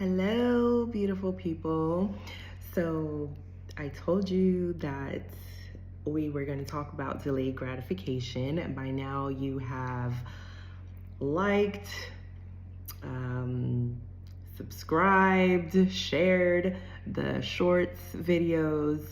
Hello, beautiful people. So, I told you that we were going to talk about delayed gratification, and by now you have liked, subscribed, shared the shorts videos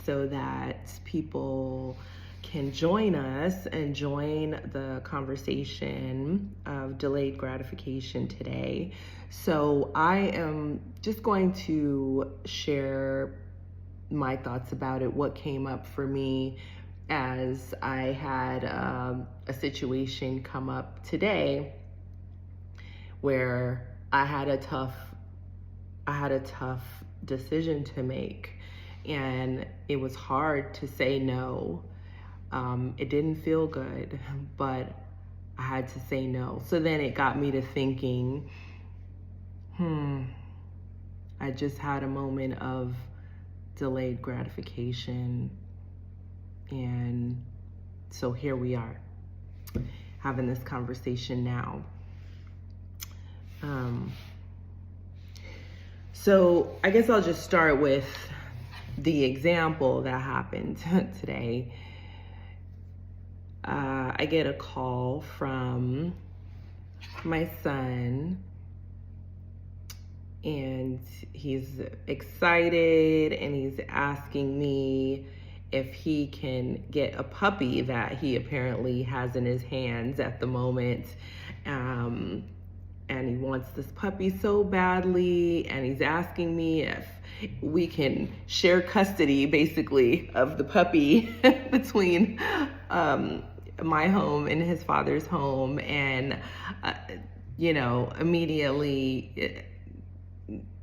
so that people can join us and join the conversation of delayed gratification today. So I am just going to share my thoughts about it, what came up for me as I had a situation come up today where I had a tough decision to make, and it was hard to say no. It didn't feel good, but I had to say no. So then it got me to thinking, I just had a moment of delayed gratification, and so here we are having this conversation now. So I guess I'll just start with the example that happened today. I get a call from my son, and he's excited, and he's asking me if he can get a puppy that he apparently has in his hands at the moment. And he wants this puppy so badly, and he's asking me if we can share custody, basically, of the puppy between my home and his father's home. And, immediately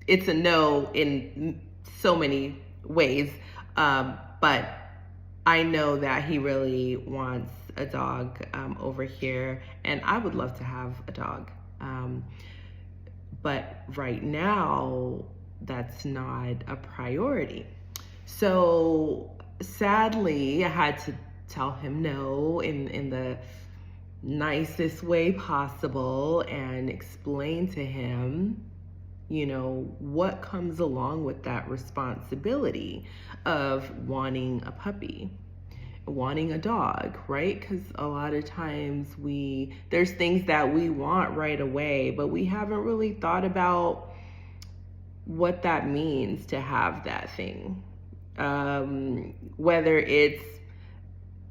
it's a no in so many ways. But I know that he really wants a dog over here, and I would love to have a dog. But right now, that's not a priority. So sadly, I had to tell him no in the nicest way possible and explain to him, what comes along with that responsibility of wanting a puppy, wanting a dog, right? Because a lot of times there's things that we want right away, but we haven't really thought about what that means to have that thing. Whether it's,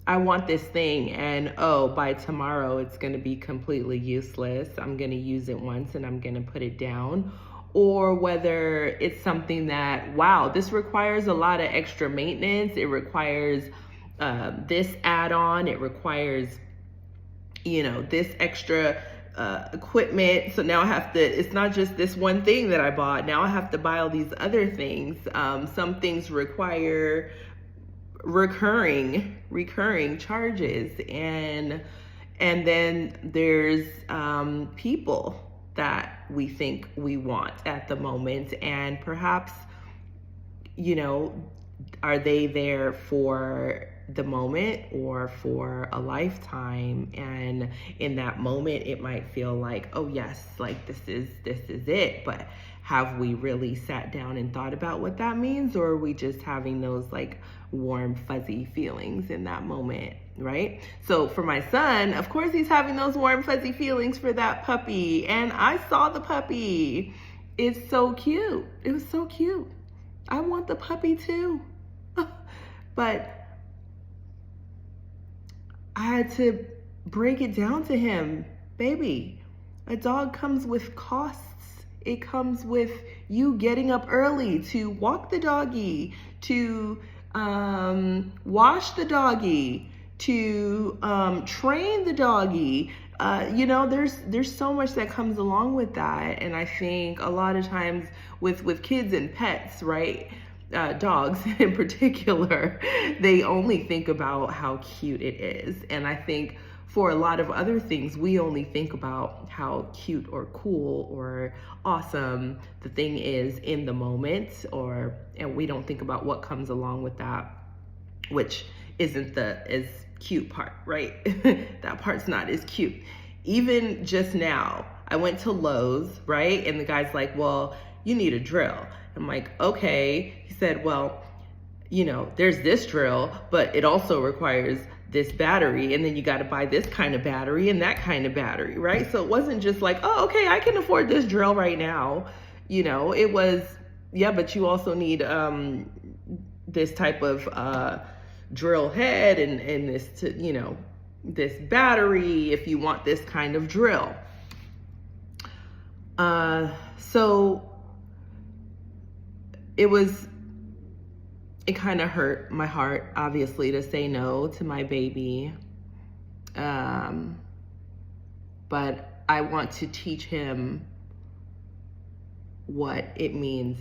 I want this thing, and by tomorrow it's going to be completely useless. I'm going to use it once and I'm going to put it down. Or whether it's something that, wow, this requires a lot of extra maintenance. It requires this add-on. It requires, this extra equipment. So now I have to, it's not just this one thing that I bought. Now I have to buy all these other things. Some things require recurring charges. And then there's people that we think we want at the moment. And perhaps, are they there for the moment or for a lifetime? And in that moment, it might feel like, oh yes, like this is it. But have we really sat down and thought about what that means? Or are we just having those like warm, fuzzy feelings in that moment, right? So for my son, of course, he's having those warm, fuzzy feelings for that puppy. And I saw the puppy. It's so cute. It was so cute. I want the puppy too. But I had to break it down to him. Baby, a dog comes with costs. It comes with you getting up early to walk the doggy, to wash the doggy, to train the doggy. There's so much that comes along with that. And I think a lot of times with kids and pets, right? Dogs in particular, they only think about how cute it is. And I think for a lot of other things, we only think about how cute or cool or awesome the thing is in the moment, and we don't think about what comes along with that, which isn't the as cute part, right? That part's not as cute. Even just now, I went to Lowe's, right? And the guy's like, well, you need a drill. I'm like, okay. He said, well, you know, there's this drill, but it also requires this battery, and then you got to buy this kind of battery and that kind of battery, right? So it wasn't just like, oh, okay, I can afford this drill right now. You know, it was, yeah, but you also need this type of drill head and this, you know, this battery if you want this kind of drill. So it kind of hurt my heart, obviously, to say no to my baby. But I want to teach him what it means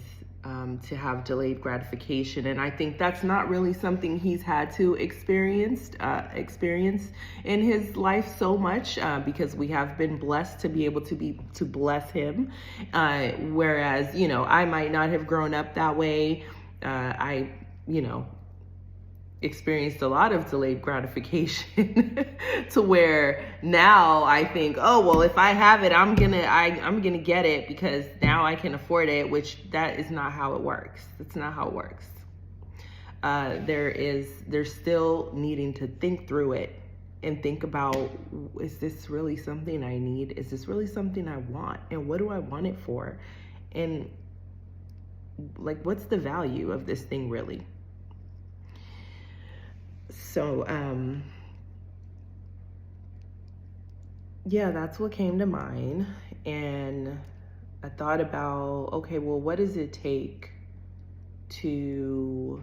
to have delayed gratification. And I think that's not really something he's had to experience in his life so much, because we have been blessed to be able to bless him. Whereas, you know, I might not have grown up that way. I, you know, experienced a lot of delayed gratification to where now I think, oh, well, if I have it, I'm gonna get it because now I can afford it, which that is not how it works. It's not how it works. There's still needing to think through it and think about, is this really something I need? Is this really something I want? And what do I want it for? And like, what's the value of this thing really? So, yeah, that's what came to mind. And I thought about, okay, well, what does it take to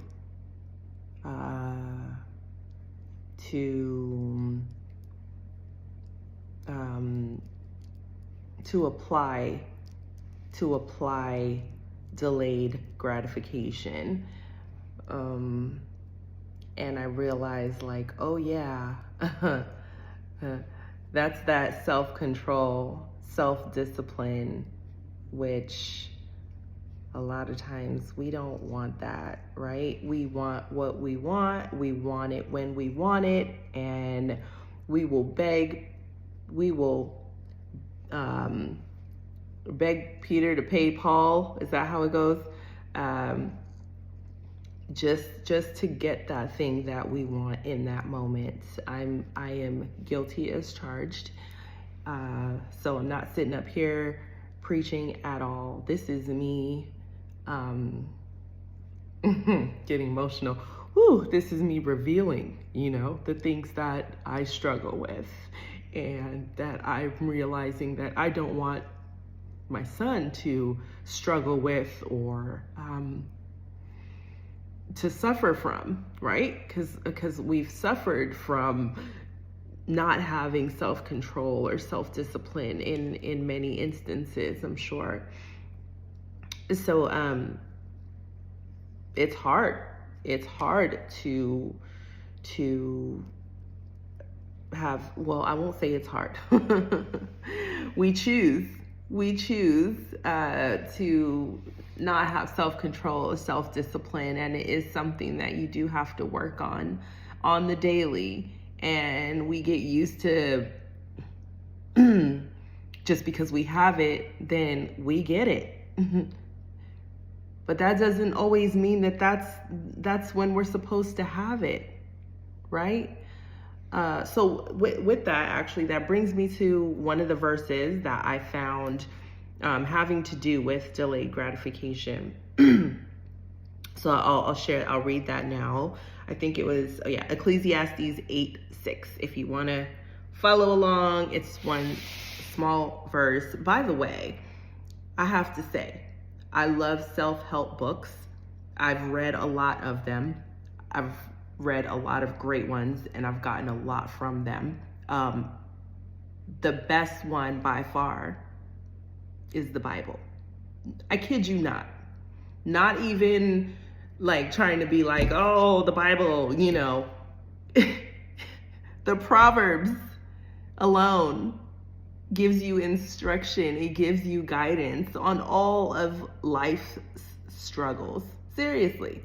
apply delayed gratification? And I realized, like, oh yeah, that's that self-control, self-discipline, which a lot of times we don't want that, right? We want what we want it when we want it, and we will beg Peter to pay Paul. Is that how it goes? Just to get that thing that we want in that moment. I am guilty as charged. So I'm not sitting up here preaching at all. This is me getting emotional. Whew, this is me revealing, you know, the things that I struggle with, and that I'm realizing that I don't want my son to struggle with or to suffer from, right? Because we've suffered from not having self-control or self-discipline in many instances, I'm sure. So it's hard. It's hard to have, well, I won't say it's hard. We choose to not have self-control or self-discipline, and it is something that you do have to work on the daily. And we get used to just because we have it, then we get it. But that doesn't always mean that that's when we're supposed to have it, right? So with that, actually, that brings me to one of the verses that I found having to do with delayed gratification. So I'll read that now. I think it was, Ecclesiastes 8:6. If you want to follow along, it's one small verse. By the way, I have to say, I love self-help books. I've read a lot of them. I've read a lot of great ones, and I've gotten a lot from them. The best one by far is the Bible. I kid you not. Not even like trying to be like, oh, the Bible, you know. The Proverbs alone gives you instruction. It gives you guidance on all of life's struggles. Seriously.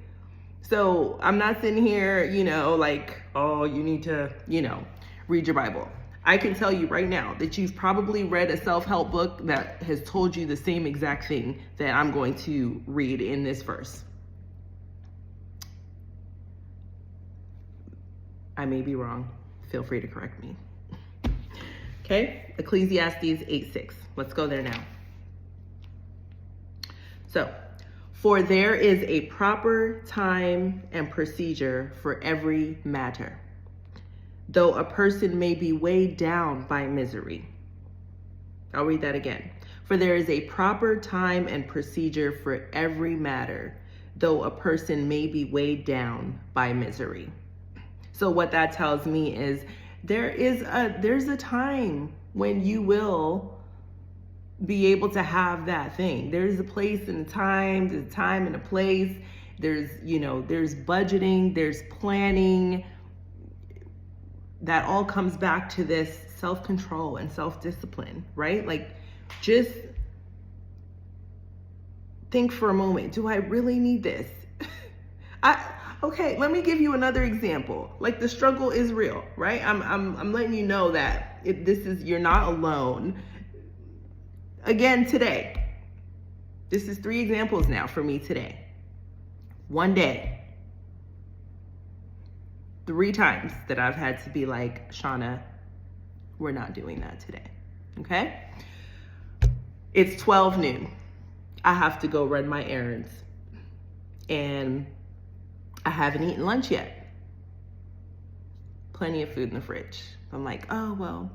So I'm not sitting here, you know, like, oh, you need to, you know, read your Bible. I can tell you right now that you've probably read a self-help book that has told you the same exact thing that I'm going to read in this verse. I may be wrong. Feel free to correct me. Okay, Ecclesiastes 8:6. Let's go there now. So, for there is a proper time and procedure for every matter, though a person may be weighed down by misery. I'll read that again. For there is a proper time and procedure for every matter, though a person may be weighed down by misery. So what that tells me is there's a time when you will be able to have that thing. There's a place and a time, there's a time and a place. There's budgeting, there's planning. That all comes back to this self-control and self-discipline, right? Like, just think for a moment, do I really need this? Okay, let me give you another example. Like, the struggle is real, right? I'm letting you know that you're not alone. Again, today, this is 3 examples now for me today. One day, 3 times that I've had to be like, Shauna, we're not doing that today, okay? It's 12 noon. I have to go run my errands. And I haven't eaten lunch yet. Plenty of food in the fridge. I'm like, oh, well,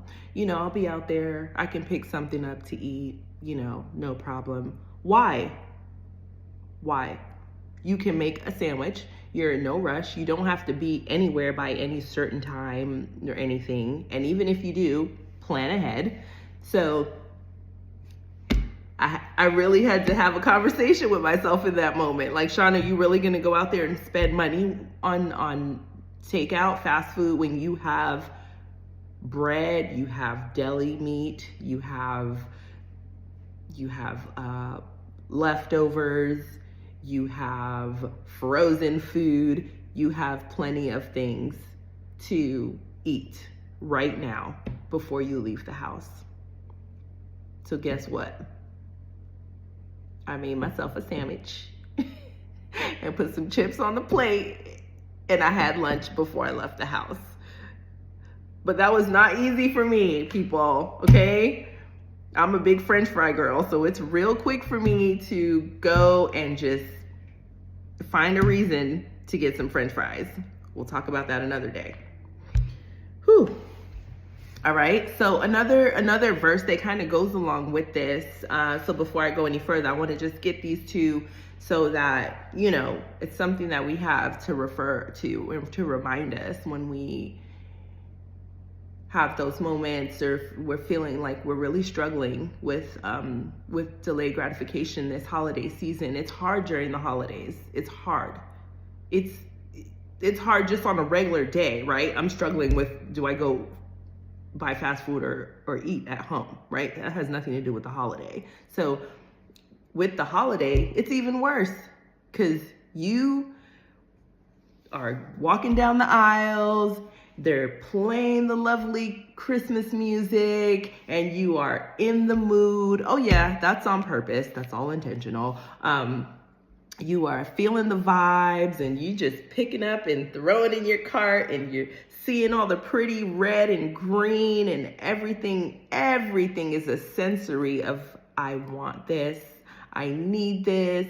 I'll be out there. I can pick something up to eat, no problem. Why? You can make a sandwich. You're in no rush. You don't have to be anywhere by any certain time or anything. And even if you do, plan ahead. So I really had to have a conversation with myself in that moment. Like, Shauna, you really gonna go out there and spend money on takeout, fast food, when you have bread, you have deli meat, you have leftovers, you have frozen food, you have plenty of things to eat right now before you leave the house. So guess what? I made myself a sandwich and put some chips on the plate, and I had lunch before I left the house. But that was not easy for me, people, okay? I'm a big French fry girl, so it's real quick for me to go and just find a reason to get some French fries. We'll talk about that another day. Whew. All right, so another verse that kind of goes along with this. So before I go any further, I want to just get these 2 so that, it's something that we have to refer to and to remind us when we have those moments, or we're feeling like we're really struggling with delayed gratification this holiday season. It's hard during the holidays. It's hard. It's hard just on a regular day, right? I'm struggling with, do I go buy fast food or eat at home, right? That has nothing to do with the holiday. So with the holiday, it's even worse, because you are walking down the aisles, they're playing the lovely Christmas music, and you are in the mood. Oh yeah, that's on purpose. That's all intentional. You are feeling the vibes, and you just picking up and throwing in your cart, and you're seeing all the pretty red and green and everything is a sensory of, I want this, I need this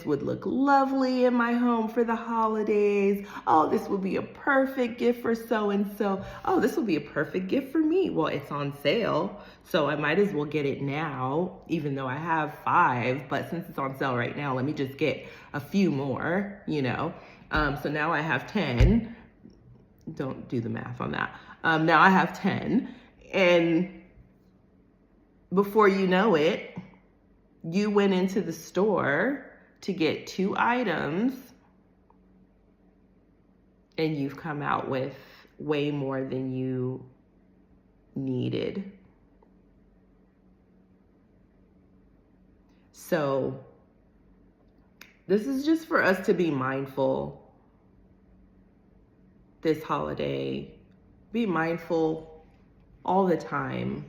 would look lovely in my home for the holidays. Oh, this would be a perfect gift for so-and-so. Oh, this will be a perfect gift for me. Well, it's on sale, so I might as well get it now, even though I have 5, but since it's on sale right now, let me just get a few more, So now I have 10. Don't do the math on that. Now I have 10, and before you know it, you went into the store to get 2 items, and you've come out with way more than you needed. So this is just for us to be mindful this holiday. Be mindful all the time.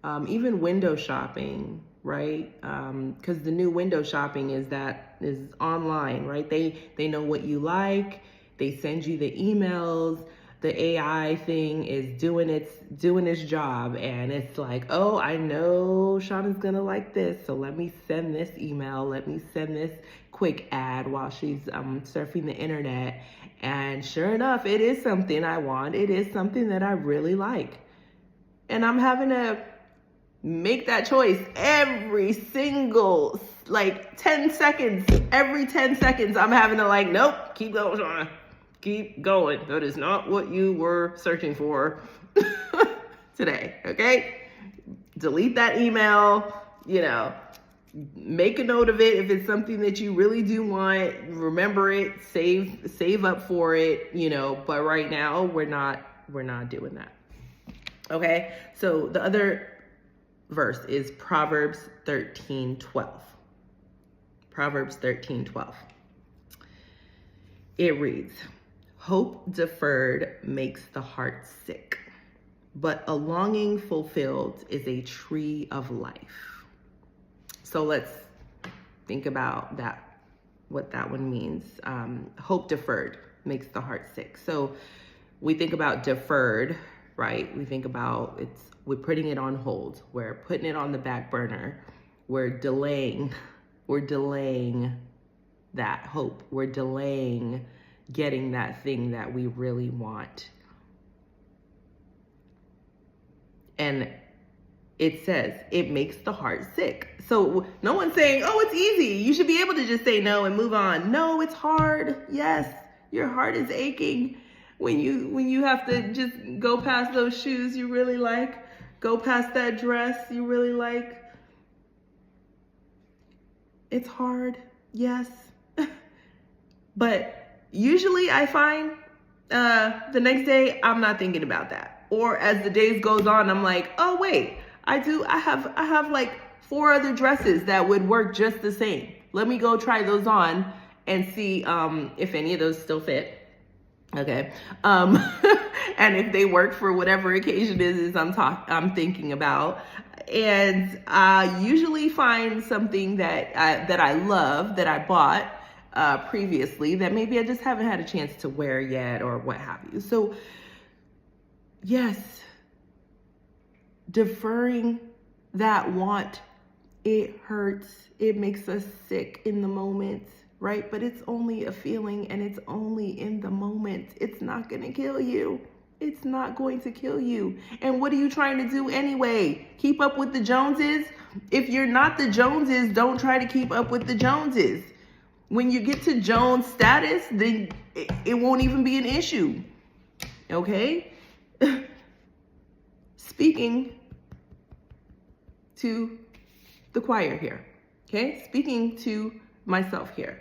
Even window shopping, right? Because the new window shopping is online, right? They know what you like. They send you the emails. The AI thing is doing its job, and it's like, oh, I know Shauna's gonna like this, so let me send this email. Let me send this quick ad while she's surfing the internet. And sure enough, it is something I want. It is something that I really like, and I'm having to make that choice every single, like 10 seconds. Every 10 seconds, I'm having to like, nope, keep going, Shauna. Keep going. That is not what you were searching for today, okay? Delete that email, make a note of it. If it's something that you really do want, remember it, save up for it, but right now we're not doing that. Okay? So the other verse is Proverbs 13:12. Proverbs 13:12. It reads, "Hope deferred makes the heart sick, but a longing fulfilled is a tree of life." So let's think about that, what that one means. Hope deferred makes the heart sick. So we think about deferred, right? We think about we're putting it on hold. We're putting it on the back burner. We're delaying that hope. We're delaying getting that thing that we really want. And it says it makes the heart sick. So no one's saying, oh, it's easy. You should be able to just say no and move on. No, it's hard. Yes, your heart is aching when you have to just go past those shoes you really like, go past that dress you really like. It's hard, yes. But usually I find the next day I'm not thinking about that. Or as the days goes on, I'm like, oh wait, I have like 4 other dresses that would work just the same. Let me go try those on and see if any of those still fit. Okay. And if they work for whatever occasion it is I'm thinking about. And I usually find something that I love, that I bought previously, that maybe I just haven't had a chance to wear yet or what have you. So yes, deferring that want, it hurts. It makes us sick in the moment, right? But it's only a feeling, and it's only in the moment. It's not going to kill you. It's not going to kill you. And what are you trying to do anyway? Keep up with the Joneses? If you're not the Joneses, don't try to keep up with the Joneses. When you get to Jones status, then it won't even be an issue. Okay? Speaking to the choir here. Okay? Speaking to myself here.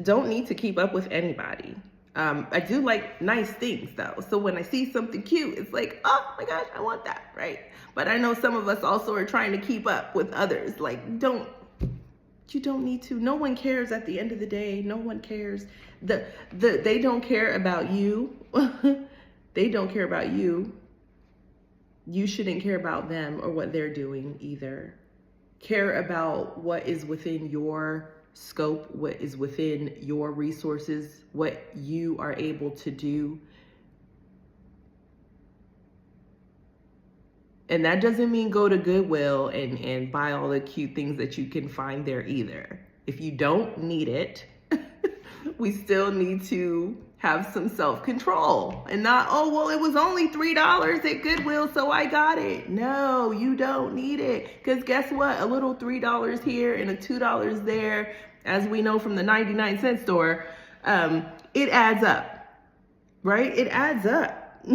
Don't need to keep up with anybody. I do like nice things though. So when I see something cute, it's like, oh my gosh, I want that, right? But I know some of us also are trying to keep up with others. Like, you don't need to. No one cares at the end of the day. No one cares. They don't care about you. They don't care about you. You shouldn't care about them or what they're doing either. Care about what is within your scope, what is within your resources, what you are able to do. And that doesn't mean go to Goodwill and buy all the cute things that you can find there either. If you don't need it, we still need to have some self-control and not, oh, well, it was only $3 at Goodwill, so I got it. No, you don't need it. Because guess what? A little $3 here and a $2 there, as we know from the 99-cent store, it adds up, right? It adds up.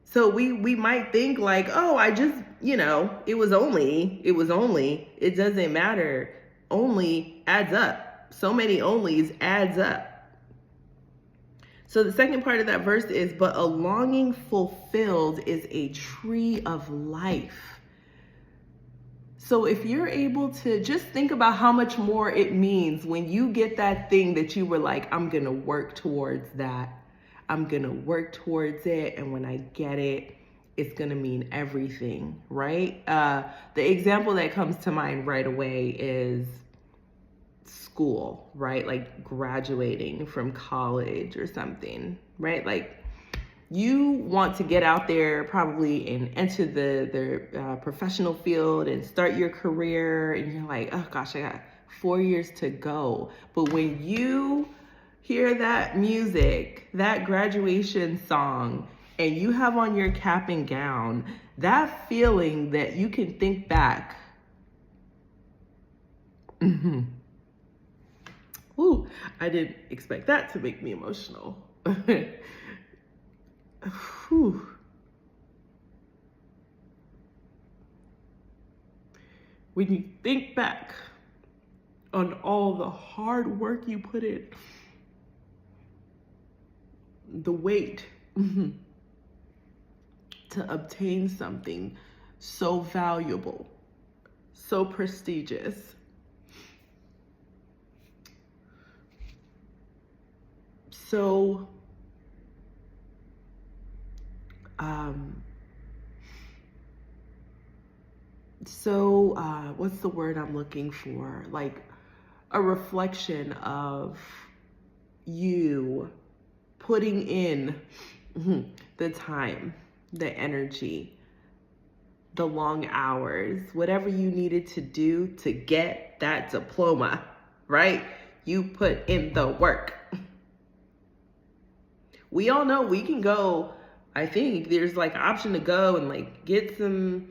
So we might think like, oh, I just, it was only, it doesn't matter. Only adds up. So many onlys adds up. So the second part of that verse is, but a longing fulfilled is a tree of life. So if you're able to just think about how much more it means when you get that thing that you were like, I'm going to work towards that. I'm going to work towards it. And when I get it, it's going to mean everything, right? The example that comes to mind right away is school, right? Like graduating from college or something, right? Like you want to get out there probably and enter the professional field and start your career, and you're like, oh gosh, I got 4 years to go. But when you hear that music, that graduation song, and you have on your cap and gown, that feeling that you can think back. Ooh, I didn't expect that to make me emotional. Whew. When you think back on all the hard work you put in, the wait to obtain something so valuable, so prestigious, so what's the word I'm looking for? Like a reflection of you putting in the time, the energy, the long hours, whatever you needed to do to get that diploma, right? You put in the work. We all know we can go, I think there's like an option to go and like get some,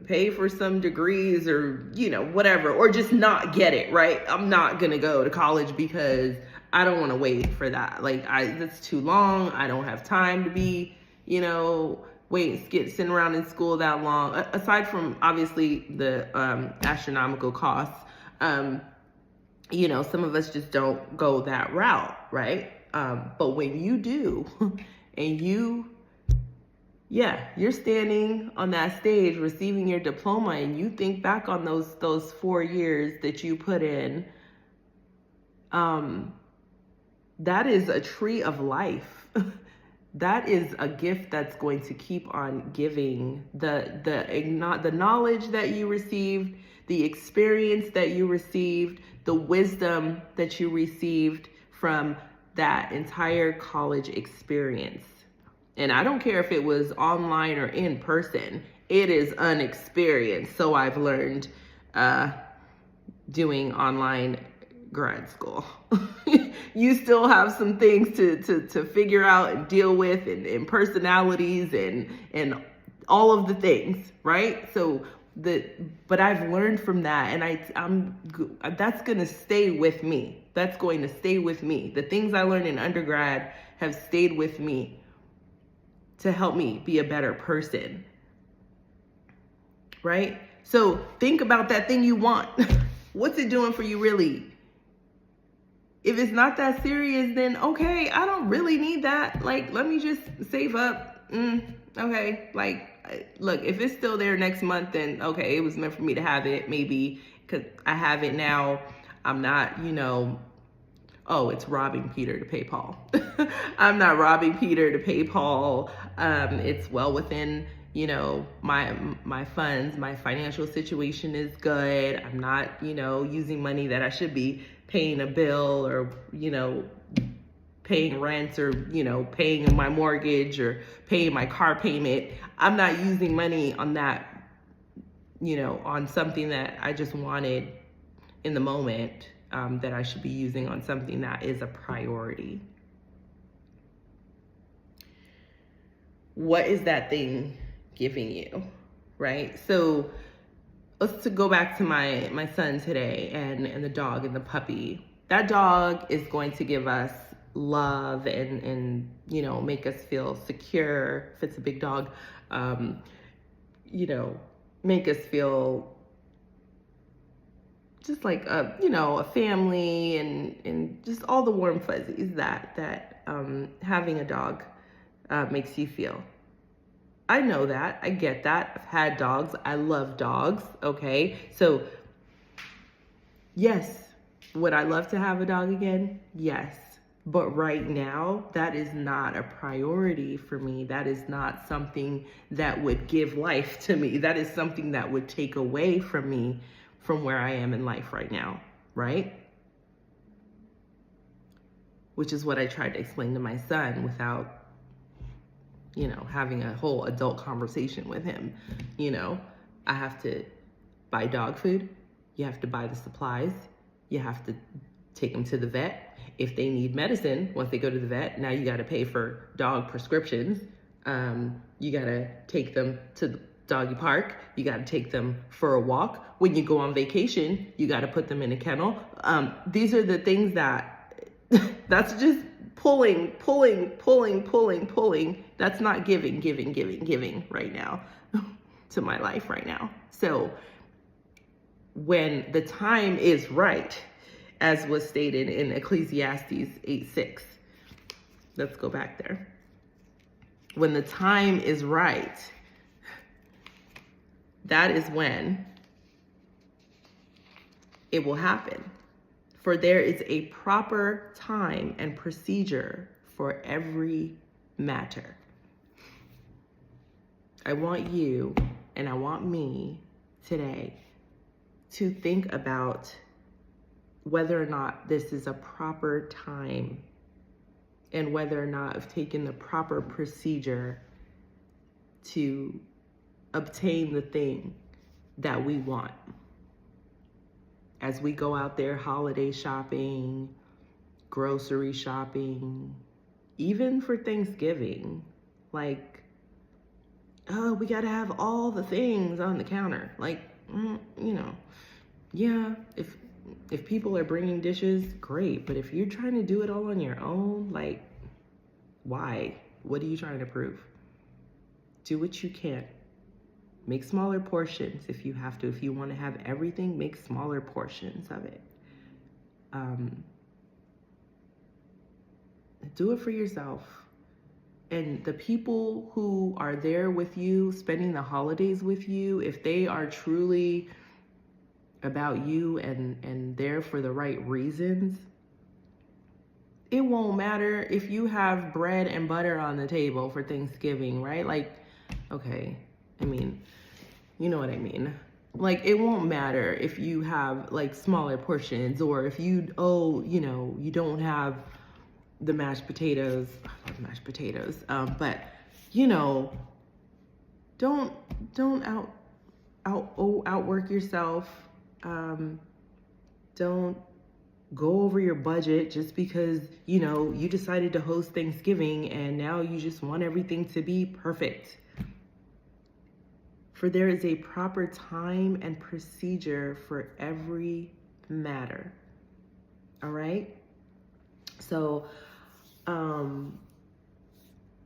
pay for some degrees or, you know, whatever, or just not get it, right? I'm not gonna go to college because I don't wanna wait for that. Like that's too long. I don't have time to be, you know, sitting around in school that long. Aside from obviously the astronomical costs, you know, some of us just don't go that route, right? But when you do, and you're standing on that stage receiving your diploma, and you think back on those 4 years that you put in, that is a tree of life. That is a gift that's going to keep on giving. The knowledge that you received, the experience that you received, the wisdom that you received from that entire college experience. And I don't care if it was online or in person, it is an experience. So I've learned doing online grad school. You still have some things to figure out and deal with, and personalities and all of the things, right? So but I've learned from that, and that's gonna stay with me. That's going to stay with me. The things I learned in undergrad have stayed with me to help me be a better person, right? So think about that thing you want. What's it doing for you really? If it's not that serious, then okay, I don't really need that. Like, let me just save up. Okay, like, look, if it's still there next month, then okay, it was meant for me to have it, maybe, because I have it now. I'm not, you know, oh, it's robbing Peter to pay Paul. I'm not robbing Peter to pay Paul. It's well within, you know, my funds. My financial situation is good. I'm not, you know, using money that I should be paying a bill, or, you know, paying rent, or, you know, paying my mortgage or paying my car payment. I'm not using money on that, you know, on something that I just wanted in the moment, that I should be using on something that is a priority. What is that thing giving you, right? So let's go back to my son today and the dog and the puppy. That dog is going to give us love and you know, make us feel secure. If it's a big dog, you know, make us feel just like a, you know, a family, and just all the warm fuzzies that having a dog makes you feel. I know that, I get that. I've had dogs, I love dogs, okay? So yes, would I love to have a dog again? Yes. But right now, that is not a priority for me. That is not something that would give life to me. That is something that would take away from me from where I am in life right now, right? Which is what I tried to explain to my son without, having a whole adult conversation with him. I have to buy dog food. You have to buy the supplies. You have to take them to the vet. If they need medicine, once they go to the vet, now you got to pay for dog prescriptions. You got to take them to the doggy park. You got to take them for a walk. When you go on vacation, you got to put them in a kennel. These are the things that's just pulling. That's not giving right now to my life right now. So when the time is right, as was stated in Ecclesiastes 8:6. Let's go back there. When the time is right, that is when it will happen. For there is a proper time and procedure for every matter. I want you and I want me today to think about whether or not this is a proper time and whether or not I've taken the proper procedure to obtain the thing that we want. As we go out there holiday shopping, grocery shopping, even for Thanksgiving, like, oh, we gotta have all the things on the counter. Like, yeah, if people are bringing dishes, great. But if you're trying to do it all on your own, like, why? What are you trying to prove? Do what you can. Make smaller portions if you have to. If you want to have everything, make smaller portions of it. Do it for yourself. And the people who are there with you, spending the holidays with you, if they are truly about you and there for the right reasons, it won't matter if you have bread and butter on the table for Thanksgiving, right? Like, okay, I mean, you know what I mean. Like, it won't matter if you have like smaller portions, or if you don't have the mashed potatoes. I love mashed potatoes. But don't outwork yourself. Don't go over your budget just because, you decided to host Thanksgiving and now you just want everything to be perfect. For there is a proper time and procedure for every matter. All right? So,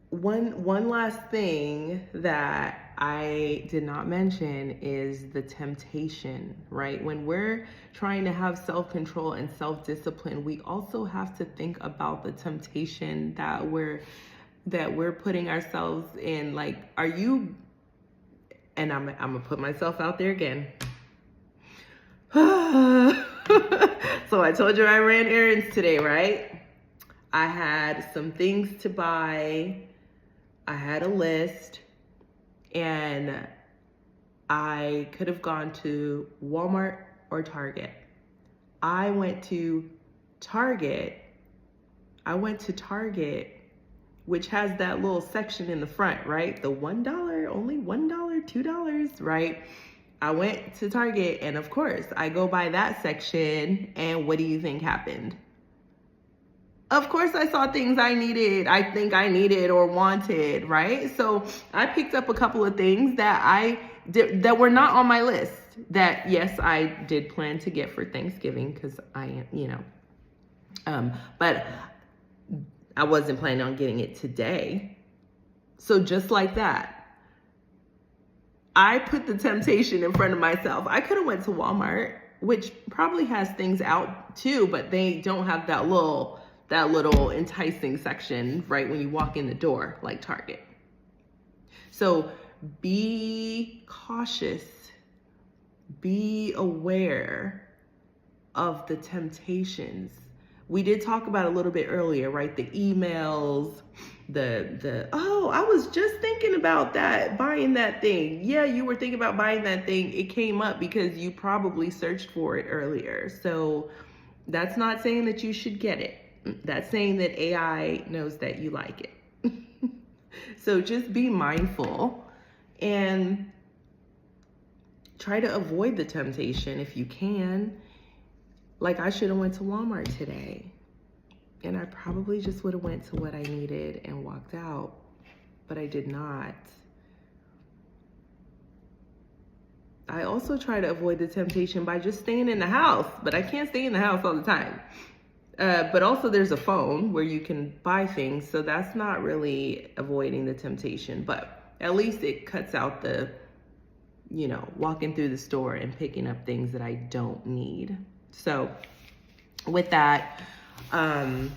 one last thing that I did not mention is the temptation, right? When we're trying to have self-control and self-discipline, we also have to think about the temptation that we're putting ourselves in. Like, are you, and I'm gonna put myself out there again. So I told you I ran errands today, right? I had some things to buy. I had a list, and I could have gone to Walmart or Target. I went to Target, which has that little section in the front, right? The $1, only $1, $2, right? I went to Target, and of course, I go by that section, and what do you think happened? Of course, I saw things I needed or wanted, right? So I picked up a couple of things that that were not on my list that, yes, I did plan to get for Thanksgiving because but I wasn't planning on getting it today. So just like that, I put the temptation in front of myself. I could have went to Walmart, which probably has things out too, but they don't have that little enticing section right when you walk in the door like Target. So be cautious, be aware of the temptations, We did talk about a little bit earlier, right? The emails, oh, I was just thinking about that, buying that thing. Yeah, you were thinking about buying that thing. It came up because you probably searched for it earlier. So that's not saying that you should get it. That's saying that AI knows that you like it. So just be mindful and try to avoid the temptation if you can. Like, I should have went to Walmart today, and I probably just would have went to what I needed and walked out, but I did not. I also try to avoid the temptation by just staying in the house, but I can't stay in the house all the time. But also there's a phone where you can buy things, so that's not really avoiding the temptation, but at least it cuts out the, walking through the store and picking up things that I don't need. So with that, I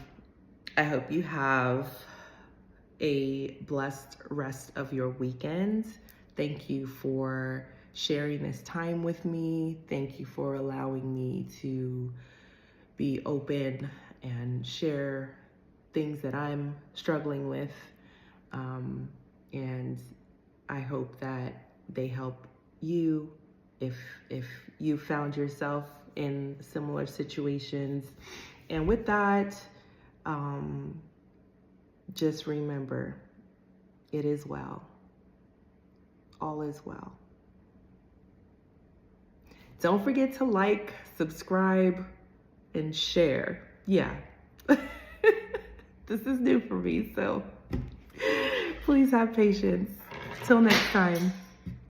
hope you have a blessed rest of your weekend. Thank you for sharing this time with me. Thank you for allowing me to be open and share things that I'm struggling with. And I hope that they help you if you found yourself in similar situations. And with that, just remember, it is well. All is well. Don't forget to like, subscribe, and share. Yeah. This is new for me, so please have patience. Till next time.